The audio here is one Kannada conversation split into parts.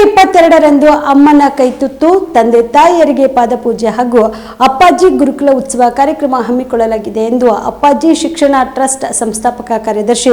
22ರಂದು ಅಮ್ಮನ ಕೈತುತ್ತು ತಂದೆ ತಾಯಿಯರಿಗೆ ಪಾದಪೂಜೆ ಹಾಗೂ ಅಪ್ಪಾಜಿ ಗುರುಕುಲ ಉತ್ಸವ ಕಾರ್ಯಕ್ರಮ ಹಮ್ಮಿಕೊಳ್ಳಲಾಗಿದೆ ಎಂದು ಅಪ್ಪಾಜಿ ಶಿಕ್ಷಣ ಟ್ರಸ್ಟ್ ಸಂಸ್ಥಾಪಕ ಕಾರ್ಯದರ್ಶಿ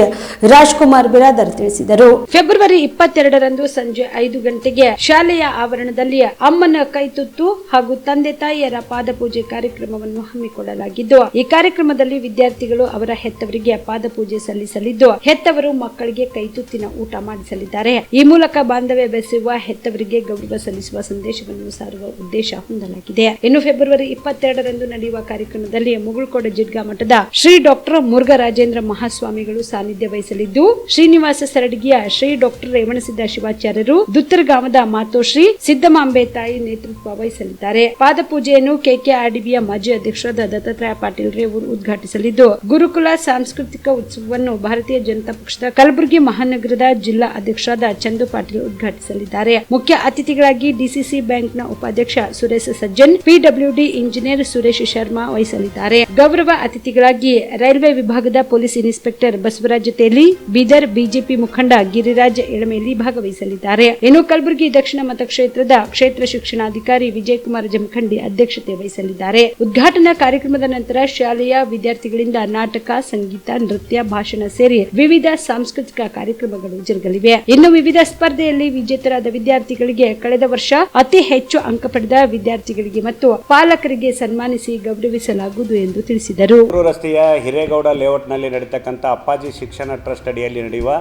ರಾಜ್ಕುಮಾರ್ ಬಿರಾದರ್ ತಿಳಿಸಿದರು. ಫೆಬ್ರವರಿ 22ರಂದು ಸಂಜೆ 5 ಗಂಟೆಗೆ ಶಾಲೆಯ ಆವರಣದಲ್ಲಿ ಅಮ್ಮನ ಕೈತುತ್ತು ಹಾಗೂ ತಂದೆ ತಾಯಿಯರ ಪಾದಪೂಜೆ ಕಾರ್ಯಕ್ರಮವನ್ನು ಹಮ್ಮಿಕೊಳ್ಳಲಾಗಿದ್ದು, ಈ ಕಾರ್ಯಕ್ರಮದಲ್ಲಿ ವಿದ್ಯಾರ್ಥಿಗಳು ಅವರ ಹೆತ್ತವರಿಗೆ ಪಾದಪೂಜೆ ಸಲ್ಲಿಸಲಿದ್ದು, ಹೆತ್ತವರು ಮಕ್ಕಳಿಗೆ ಕೈತುತ್ತಿನ ಊಟ ಮಾಡಿಸಲಿದ್ದಾರೆ. ಈ ಮೂಲಕ ಬಾಂಧವ್ಯ ಬೆಸೆಯುವ ಹೆತ್ತವರಿಗೆ ಗೌರವ ಸಲ್ಲಿಸುವ ಸಂದೇಶವನ್ನು ಸಾರುವ ಉದ್ದೇಶ ಹೊಂದಲಾಗಿದೆ. ಇನ್ನು ಫೆಬ್ರವರಿ 22ರಂದು ನಡೆಯುವ ಕಾರ್ಯಕ್ರಮದಲ್ಲಿ ಮುಗುಳ್ಕೋಡು ಜಿಡ್ಗಾ ಮಠದ ಶ್ರೀ ಡಾಕ್ಟರ್ ಮುರುಘರಾಜೇಂದ್ರ ಮಹಾಸ್ವಾಮಿಗಳು ಸಾನ್ನಿಧ್ಯ ವಹಿಸಲಿದ್ದು, ಶ್ರೀನಿವಾಸ ಸರಡಗಿಯ ಶ್ರೀ ಡಾಕ್ಟರ್ ರೇವಣಸಿದ್ದ ಶಿವಾಚಾರ್ಯರು, ದುತ್ತರಗಾಮದ ಮಾತೋಶ್ರೀ ಸಿದ್ದಮಾಂಬೆ ತಾಯಿ ನೇತೃತ್ವ ವಹಿಸಲಿದ್ದಾರೆ. ಪಾದಪೂಜೆಯನ್ನು ಕೆಕೆಆರ್ಡಿಬಿಯ ಮಾಜಿ ಅಧ್ಯಕ್ಷರಾದ ದತ್ತಾತ್ರೇಯ ಪಾಟೀಲ್ ರೇವೂರ್ ಉದ್ಘಾಟಿಸಲಿದ್ದು, ಗುರುಕುಲ ಸಾಂಸ್ಕೃತಿಕ ಉತ್ಸವವನ್ನು ಭಾರತೀಯ ಜನತಾ ಪಕ್ಷದ ಕಲಬುರಗಿ ಮಹಾನಗರದ ಜಿಲ್ಲಾ ಅಧ್ಯಕ್ಷರಾದ ಚಂದು ಪಾಟೀಲ್ ಉದ್ಘಾಟಿಸಲಿದ್ದಾರೆ. ಮುಖ್ಯ ಅತಿಥಿಗಳಾಗಿ ಡಿಸಿಸಿ ಬ್ಯಾಂಕ್ನ ಉಪಾಧ್ಯಕ್ಷ ಸುರೇಶ್ ಸಜ್ಜನ್, ಪಿಡಬ್ಲ್ಯೂಡಿ ಇಂಜಿನಿಯರ್ ಸುರೇಶ್ ಶರ್ಮಾ ವಹಿಸಲಿದ್ದಾರೆ. ಗೌರವ ಅತಿಥಿಗಳಾಗಿ ರೈಲ್ವೆ ವಿಭಾಗದ ಪೊಲೀಸ್ ಇನ್ಸ್ಪೆಕ್ಟರ್ ಬಸವರಾಜ ತೇಲಿ, ಬೀದರ್ ಬಿಜೆಪಿ ಮುಖಂಡ ಗಿರಿರಾಜ್ ಎಳಮೇಲಿ ಭಾಗವಹಿಸಲಿದ್ದಾರೆ. ಇನ್ನು ಕಲಬುರಗಿ ದಕ್ಷಿಣ ಮತಕ್ಷೇತ್ರದ ಕ್ಷೇತ್ರ ಶಿಕ್ಷಣಾಧಿಕಾರಿ ವಿಜಯಕುಮಾರ್ ಜಮಖಂಡಿ ಅಧ್ಯಕ್ಷತೆ ವಹಿಸಲಿದ್ದಾರೆ. ಉದ್ಘಾಟನಾ ಕಾರ್ಯಕ್ರಮದ ನಂತರ ಶಾಲೆಯ ವಿದ್ಯಾರ್ಥಿಗಳಿಂದ ನಾಟಕ, ಸಂಗೀತ, ನೃತ್ಯ, ಭಾಷಣ ಸೇರಿ ವಿವಿಧ ಸಾಂಸ್ಕೃತಿಕ ಕಾರ್ಯಕ್ರಮಗಳು ಜರುಗಲಿವೆ. ಇನ್ನು ವಿವಿಧ ಸ್ಪರ್ಧೆಯಲ್ಲಿ ವಿಜೇತರಾದ ವಿದ್ಯಾರ್ಥಿಗಳಿಗೆ ಕಳೆದ ವರ್ಷ ಅತಿ ಹೆಚ್ಚು ಅಂಕ ಪಡೆದ ವಿದ್ಯಾರ್ಥಿಗಳಿಗೆ ಮತ್ತು ಪಾಲಕರಿಗೆ ಸನ್ಮಾನಿಸಿ ಗೌರವಿಸಲಾಗುವುದು ಎಂದು ತಿಳಿಸಿದರು. ರಸ್ತೆಯ ಹಿರೇಗೌಡ ಲೇಔಟ್ನಲ್ಲಿ ನಡೆಯತಕ್ಕಂಥ ಅಪ್ಪಾಜಿ ಶಿಕ್ಷಣ ಟ್ರಸ್ಟ್ ಅಡಿಯಲ್ಲಿ ನಡೆಯುವ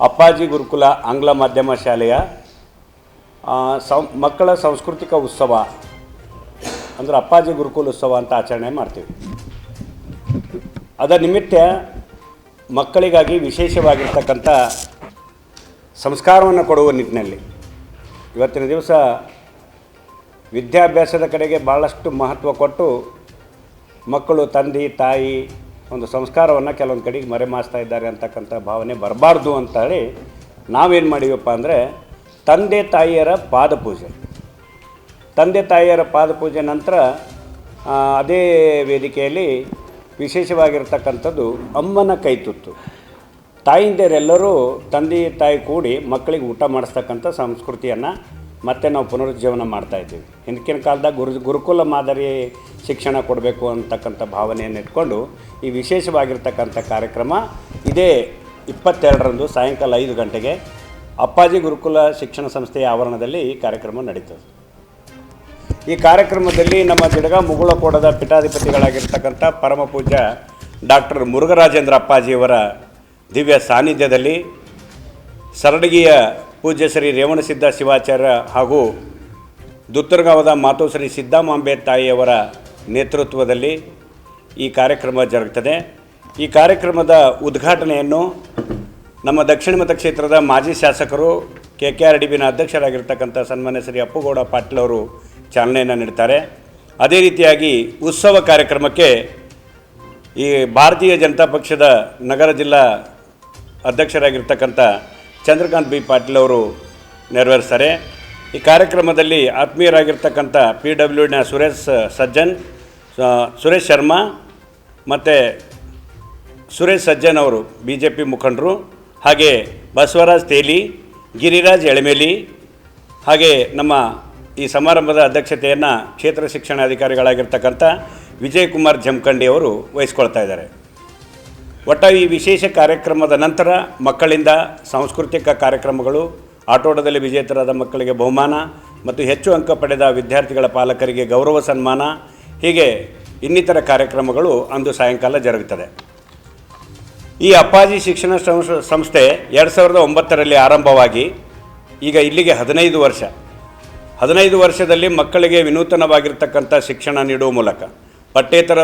ಅಪ್ಪಾಜಿ ಗುರುಕುಲ ಆಂಗ್ಲ ಮಾಧ್ಯಮ ಶಾಲೆಯ ಮಕ್ಕಳ ಸಾಂಸ್ಕೃತಿಕ ಉತ್ಸವ ಅಂದರೆ ಅಪ್ಪಾಜಿ ಗುರುಕುಲ ಉತ್ಸವ ಅಂತ ಆಚರಣೆ ಮಾಡ್ತೀವಿ. ಅದರ ನಿಮಿತ್ತ ಮಕ್ಕಳಿಗಾಗಿ ವಿಶೇಷವಾಗಿರ್ತಕ್ಕಂಥ ಸಂಸ್ಕಾರವನ್ನು ಕೊಡುವ ನಿಟ್ಟಿನಲ್ಲಿ ಇವತ್ತಿನ ದಿವಸ ವಿದ್ಯಾಭ್ಯಾಸದ ಕಡೆಗೆ ಭಾಳಷ್ಟು ಮಹತ್ವ ಕೊಟ್ಟು ಮಕ್ಕಳು ತಂದೆ ತಾಯಿ ಒಂದು ಸಂಸ್ಕಾರವನ್ನು ಕೆಲವೊಂದು ಕಡೆಗೆ ಮರೆಮಾಚ್ತಾ ಇದ್ದಾರೆ ಅಂತಕ್ಕಂಥ ಭಾವನೆ ಬರಬಾರ್ದು ಅಂತ ಹೇಳಿ ನಾವೇನು ಮಾಡಿವಪ್ಪ ಅಂದರೆ ತಂದೆ ತಾಯಿಯರ ಪಾದಪೂಜೆ ನಂತರ ಅದೇ ವೇದಿಕೆಯಲ್ಲಿ ವಿಶೇಷವಾಗಿರ್ತಕ್ಕಂಥದ್ದು ಅಮ್ಮನ ಕೈತುತ್ತು. ತಾಯಿಂದರೆಲ್ಲರೂ ತಂದೆ ತಾಯಿ ಕೂಡಿ ಮಕ್ಕಳಿಗೆ ಊಟ ಮಾಡಿಸ್ತಕ್ಕಂಥ ಸಂಸ್ಕೃತಿಯನ್ನು ಮತ್ತೆ ನಾವು ಪುನರುಜ್ಜೀವನ ಮಾಡ್ತಾಯಿದ್ದೀವಿ. ಹಿಂದಿನ ಕಾಲದಾಗ ಗುರುಕುಲ ಮಾದರಿ ಶಿಕ್ಷಣ ಕೊಡಬೇಕು ಅಂತಕ್ಕಂಥ ಭಾವನೆಯನ್ನು ಇಟ್ಕೊಂಡು ಈ ವಿಶೇಷವಾಗಿರ್ತಕ್ಕಂಥ ಕಾರ್ಯಕ್ರಮ ಇದೇ 22ರಂದು ಸಾಯಂಕಾಲ 5 ಗಂಟೆಗೆ ಅಪ್ಪಾಜಿ ಗುರುಕುಲ ಶಿಕ್ಷಣ ಸಂಸ್ಥೆಯ ಆವರಣದಲ್ಲಿ ಈ ಕಾರ್ಯಕ್ರಮ ನಡೀತದೆ. ಈ ಕಾರ್ಯಕ್ರಮದಲ್ಲಿ ನಮ್ಮ ಜಿಡ್ಗಾ ಮುಗುಳಕೋಟದ ಪೀಠಾಧಿಪತಿಗಳಾಗಿರ್ತಕ್ಕಂಥ ಪರಮ ಪೂಜ್ಯ ಡಾಕ್ಟರ್ ಮುರುಘರಾಜೇಂದ್ರ ಅಪ್ಪಾಜಿಯವರ ದಿವ್ಯ ಸಾನ್ನಿಧ್ಯದಲ್ಲಿ ಸರಡಗಿಯ ಪೂಜ್ಯ ಶ್ರೀ ರೇವಣಸಿದ್ದ ಶಿವಾಚಾರ್ಯ ಹಾಗೂ ದುತ್ತರಗಾಂವದ ಮಾತೋಶ್ರೀ ಸಿದ್ದಮಾಂಬೆ ತಾಯಿಯವರ ನೇತೃತ್ವದಲ್ಲಿ ಈ ಕಾರ್ಯಕ್ರಮ ಜರುಗುತ್ತದೆ. ಈ ಕಾರ್ಯಕ್ರಮದ ಉದ್ಘಾಟನೆಯನ್ನು ನಮ್ಮ ದಕ್ಷಿಣ ಮತಕ್ಷೇತ್ರದ ಮಾಜಿ ಶಾಸಕರು ಕೆಕೆಆರ್ಡಿಬಿನ ಅಧ್ಯಕ್ಷರಾಗಿರ್ತಕ್ಕಂಥ ಸನ್ಮಾನ್ಯ ಶ್ರೀ ಅಪ್ಪುಗೌಡ ಪಾಟೀಲ್ ಅವರು ಚಾಲನೆಯನ್ನು ನೀಡ್ತಾರೆ. ಅದೇ ರೀತಿಯಾಗಿ ಉತ್ಸವ ಕಾರ್ಯಕ್ರಮಕ್ಕೆ ಈ ಭಾರತೀಯ ಜನತಾ ಪಕ್ಷದ ನಗರ ಜಿಲ್ಲಾ ಅಧ್ಯಕ್ಷರಾಗಿರ್ತಕ್ಕಂಥ ಚಂದ್ರಕಾಂತ್ ಬಿ ಪಾಟೀಲ್ ಅವರು ನೆರವೇರಿಸ್ತಾರೆ. ಈ ಕಾರ್ಯಕ್ರಮದಲ್ಲಿ ಆತ್ಮೀಯರಾಗಿರ್ತಕ್ಕಂಥ ಪಿಡಬ್ಲ್ಯೂಡಿನ ಸುರೇಶ್ ಶರ್ಮಾ ಮತ್ತು ಸುರೇಶ್ ಸಜ್ಜನ್ ಅವರು ಬಿಜೆಪಿ ಮುಖಂಡರು, ಹಾಗೆ ಬಸವರಾಜ್ ತೇಲಿ, ಗಿರಿರಾಜ್ ಎಳಮೇಲಿ, ಹಾಗೆ ನಮ್ಮ ಈ ಸಮಾರಂಭದ ಅಧ್ಯಕ್ಷತೆಯನ್ನು ಕ್ಷೇತ್ರ ಶಿಕ್ಷಣಾಧಿಕಾರಿಗಳಾಗಿರ್ತಕ್ಕಂಥ ವಿಜಯಕುಮಾರ್ ಜಮಖಂಡಿ ಅವರು ವಹಿಸ್ಕೊಳ್ತಾ ಇದ್ದಾರೆ. ಒಟ್ಟಾಗಿ ಈ ವಿಶೇಷ ಕಾರ್ಯಕ್ರಮದ ನಂತರ ಮಕ್ಕಳಿಂದ ಸಾಂಸ್ಕೃತಿಕ ಕಾರ್ಯಕ್ರಮಗಳು, ಆಟೋಟದಲ್ಲಿ ವಿಜೇತರಾದ ಮಕ್ಕಳಿಗೆ ಬಹುಮಾನ ಮತ್ತು ಹೆಚ್ಚು ಅಂಕ ಪಡೆದ ವಿದ್ಯಾರ್ಥಿಗಳ ಪಾಲಕರಿಗೆ ಗೌರವ ಸನ್ಮಾನ, ಹೀಗೆ ಇನ್ನಿತರ ಕಾರ್ಯಕ್ರಮಗಳು ಅಂದು ಸಾಯಂಕಾಲ ಜರುಗುತ್ತದೆ. ಈ ಅಪ್ಪಾಜಿ ಶಿಕ್ಷಣ ಸಂಸ್ಥೆ 2009ರಲ್ಲಿ ಆರಂಭವಾಗಿ ಈಗ ಇಲ್ಲಿಗೆ 15 ವರ್ಷದಲ್ಲಿ ಮಕ್ಕಳಿಗೆ ವಿನೂತನವಾಗಿರ್ತಕ್ಕಂಥ ಶಿಕ್ಷಣ ನೀಡುವ ಮೂಲಕ, ಪಠ್ಯೇತರ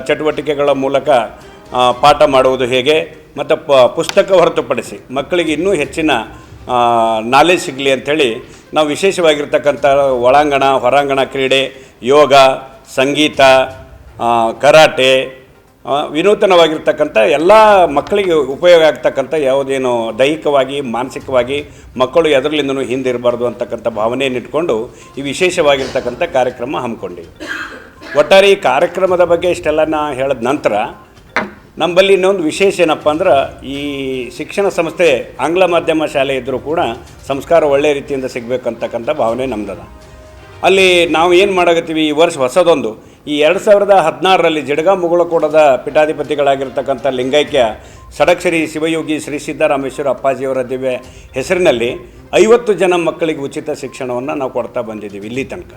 ಚಟುವಟಿಕೆಗಳ ಮೂಲಕ ಪಾಠ ಮಾಡುವುದು ಹೇಗೆ ಮತ್ತು ಪುಸ್ತಕ ಹೊರತುಪಡಿಸಿ ಮಕ್ಕಳಿಗೆ ಇನ್ನೂ ಹೆಚ್ಚಿನ ನಾಲೆಜ್ ಸಿಗಲಿ ಅಂಥೇಳಿ ನಾವು ವಿಶೇಷವಾಗಿರ್ತಕ್ಕಂಥ ಒಳಾಂಗಣ ಹೊರಾಂಗಣ ಕ್ರೀಡೆ, ಯೋಗ, ಸಂಗೀತ, ಕರಾಟೆ, ವಿನೂತನವಾಗಿರ್ತಕ್ಕಂಥ ಎಲ್ಲ ಮಕ್ಕಳಿಗೆ ಉಪಯೋಗ ಆಗ್ತಕ್ಕಂಥ ಯಾವುದೇನು ದೈಹಿಕವಾಗಿ ಮಾನಸಿಕವಾಗಿ ಮಕ್ಕಳು ಎದರಲಿಂದನೂ ಹಿಂದಿರಬಾರ್ದು ಅಂತಕ್ಕಂಥ ಭಾವನೆಯನ್ನು ಇಟ್ಕೊಂಡು ಈ ವಿಶೇಷವಾಗಿರ್ತಕ್ಕಂಥ ಕಾರ್ಯಕ್ರಮ ಹಮ್ಮಿಕೊಂಡಿವಿ. ಒಟ್ಟಾರೆ ಈ ಕಾರ್ಯಕ್ರಮದ ಬಗ್ಗೆ ಇಷ್ಟೆಲ್ಲ ಹೇಳಿದ ನಂತರ ನಮ್ಮಲ್ಲಿ ಇನ್ನೊಂದು ವಿಶೇಷ ಏನಪ್ಪ ಅಂದ್ರೆ ಈ ಶಿಕ್ಷಣ ಸಂಸ್ಥೆ ಆಂಗ್ಲ ಮಾಧ್ಯಮ ಶಾಲೆ ಇದ್ದರೂ ಕೂಡ ಸಂಸ್ಕಾರ ಒಳ್ಳೆಯ ರೀತಿಯಿಂದ ಸಿಗಬೇಕಂತಕ್ಕಂಥ ಭಾವನೆ ನಮ್ಮದದ. ಅಲ್ಲಿ ನಾವು ಏನು ಮಾಡಕತ್ತೀವಿ ಈ ವರ್ಷ ಹೊಸದೊಂದು ಈ 2016ರಲ್ಲಿ ಜಡಗ ಮುಗುಳಕೋಟದ ಪೀಠಾಧಿಪತಿಗಳಾಗಿರ್ತಕ್ಕಂಥ ಲಿಂಗೈಕ್ಯ ಷಡಕ್ಷರಿ ಶಿವಯೋಗಿ ಶ್ರೀ ಸಿದ್ದರಾಮೇಶ್ವರ ಅಪ್ಪಾಜಿಯವರ ದಿವ್ಯ ಹೆಸರಿನಲ್ಲಿ 50 ಜನ ಮಕ್ಕಳಿಗೆ ಉಚಿತ ಶಿಕ್ಷಣವನ್ನು ನಾವು ಕೊಡ್ತಾ ಬಂದಿದ್ದೀವಿ ಇಲ್ಲಿ ತನಕ.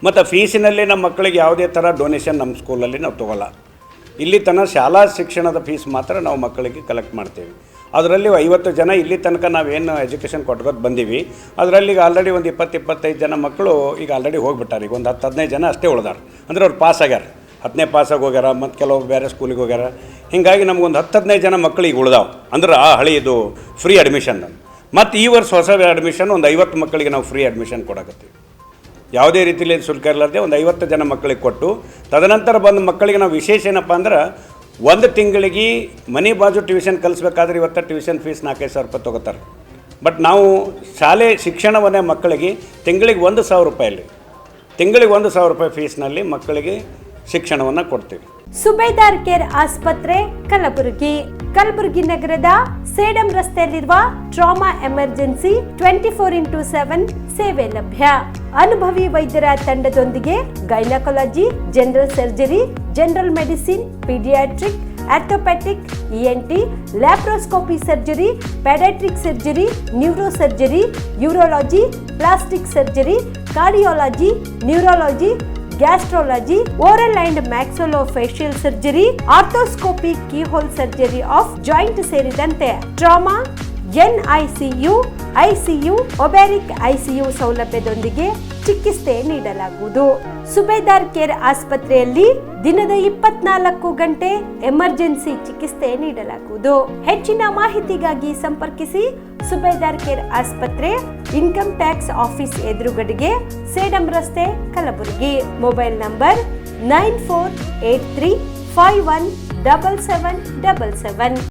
ಮತ್ತು ಫೀಸಿನಲ್ಲಿ ನಮ್ಮ ಮಕ್ಕಳಿಗೆ ಯಾವುದೇ ಥರ ಡೊನೇಷನ್ ನಮ್ಮ ಸ್ಕೂಲಲ್ಲಿ ನಾವು ತೊಗೊಲ್ಲ. ಇಲ್ಲಿ ತನಕ ಶಾಲಾ ಶಿಕ್ಷಣದ ಫೀಸ್ ಮಾತ್ರ ನಾವು ಮಕ್ಕಳಿಗೆ ಕಲೆಕ್ಟ್ ಮಾಡ್ತೀವಿ. ಅದರಲ್ಲಿ 50 ಜನ ಇಲ್ಲಿ ತನಕ ನಾವೇನು ಎಜುಕೇಷನ್ ಕೊಟ್ಕೊಂಡು ಬಂದೀವಿ ಅದರಲ್ಲಿ ಈಗ ಆಲ್ರೆಡಿ ಒಂದು 20-25 ಜನ ಮಕ್ಕಳು ಈಗ ಆಲ್ರೆಡಿ ಹೋಗ್ಬಿಟ್ಟಾರೆ. ಈಗ ಒಂದು 10-15 ಜನ ಅಷ್ಟೇ ಉಳ್ದಾರ, ಅಂದರೆ ಅವ್ರು ಪಾಸ್ ಆಗ್ಯಾರ, 10ನೇ ಪಾಸಾಗಿ ಹೋಗ್ಯಾರ, ಮತ್ತು ಕೆಲವು ಬೇರೆ ಸ್ಕೂಲಿಗೆ ಹೋಗ್ಯಾರ. ಹೀಗಾಗಿ ನಮಗೊಂದು 10-15 ಜನ ಮಕ್ಕಳು ಈಗ ಉಳ್ದಾವೆ, ಅಂದ್ರೆ ಆ ಹಳೆಯದು ಫ್ರೀ ಅಡ್ಮಿಷನ್. ಮತ್ತು ಈ ವರ್ಷ ಹೊಸ ಅಡ್ಮಿಷನ್ ಒಂದು 50 ಮಕ್ಕಳಿಗೆ ನಾವು ಫ್ರೀ ಅಡ್ಮಿಷನ್ ಕೊಡಕತ್ತೀವಿ. ಯಾವುದೇ ರೀತಿಯಲ್ಲಿ ಶುಲ್ಕ ಇರಲಾರ್ದೆ ಒಂದು 50 ಜನ ಮಕ್ಕಳಿಗೆ ಕೊಟ್ಟು ತದನಂತರ ಬಂದ ಮಕ್ಕಳಿಗೆ ನಾವು ವಿಶೇಷ ಏನಪ್ಪ ಅಂದ್ರೆ ಒಂದು ತಿಂಗಳಿಗೆ ಮನೆ ಬಾಜು ಟ್ಯೂಷನ್ ಕಲಿಸ್ಬೇಕಾದ್ರೆ ಇವತ್ತು ಟ್ಯೂಷನ್ ಫೀಸ್ 4,000 ರೂಪಾಯಿ ತೊಗೋತಾರೆ. ಬಟ್ ನಾವು ಶಾಲೆ ಶಿಕ್ಷಣವನ್ನೇ ಮಕ್ಕಳಿಗೆ ತಿಂಗಳಿಗೆ 1,000 ರೂಪಾಯಲ್ಲಿ ತಿಂಗಳಿಗೆ 1,000 ರೂಪಾಯಿ ಫೀಸ್ನಲ್ಲಿ ಮಕ್ಕಳಿಗೆ ಶಿಕ್ಷಣವನ್ನು ಕೊಡ್ತೀವಿ. ಸುಬೇದಾರ್ ಕೇರ್ ಆಸ್ಪತ್ರೆ ಕಲಬುರಗಿ ನಗರದ ಸೇಡಂ ರಸ್ತೆಯಲ್ಲಿರುವ ಟ್ರಾಮಾ ಎಮರ್ಜೆನ್ಸಿ 24x7 ಸೇವೆ ಲಭ್ಯ. ಅನುಭವಿ ವೈದ್ಯರ ತಂಡದೊಂದಿಗೆ gynaecology, general surgery, general medicine, paediatric, orthopaedic, ENT, laparoscopy surgery, paediatric surgery, neurosurgery, urology, plastic surgery, cardiology, neurology, gastrology, oral and maxillofacial surgery, arthroscopy, keyhole surgery of joint ಸೇರಿದಂತೆ trauma, NICU, ICU, obstetric ICU ಸೌಲಭ್ಯದೊಂದಿಗೆ ಚಿಕಿತ್ಸೆ ನೀಡಲಾಗುವುದು. ಸುಬೇದಾರ್ ಕೇರ್ ಆಸ್ಪತ್ರೆಯಲ್ಲಿ ದಿನದ 24 ಗಂಟೆ ಎಮರ್ಜೆನ್ಸಿ ಚಿಕಿತ್ಸೆ ನೀಡಲಾಗುವುದು. ಹೆಚ್ಚಿನ ಮಾಹಿತಿಗಾಗಿ ಸಂಪರ್ಕಿಸಿ ಸುಬೇದಾರ್ ಕೇರ್ ಆಸ್ಪತ್ರೆ, ಇನ್ಕಮ್ ಟ್ಯಾಕ್ಸ್ ಆಫೀಸ್ ಎದುರುಗಡೆಗೆ, ಸೇಡಂ ರಸ್ತೆ, ಕಲಬುರಗಿ. Mobile number 9483517777.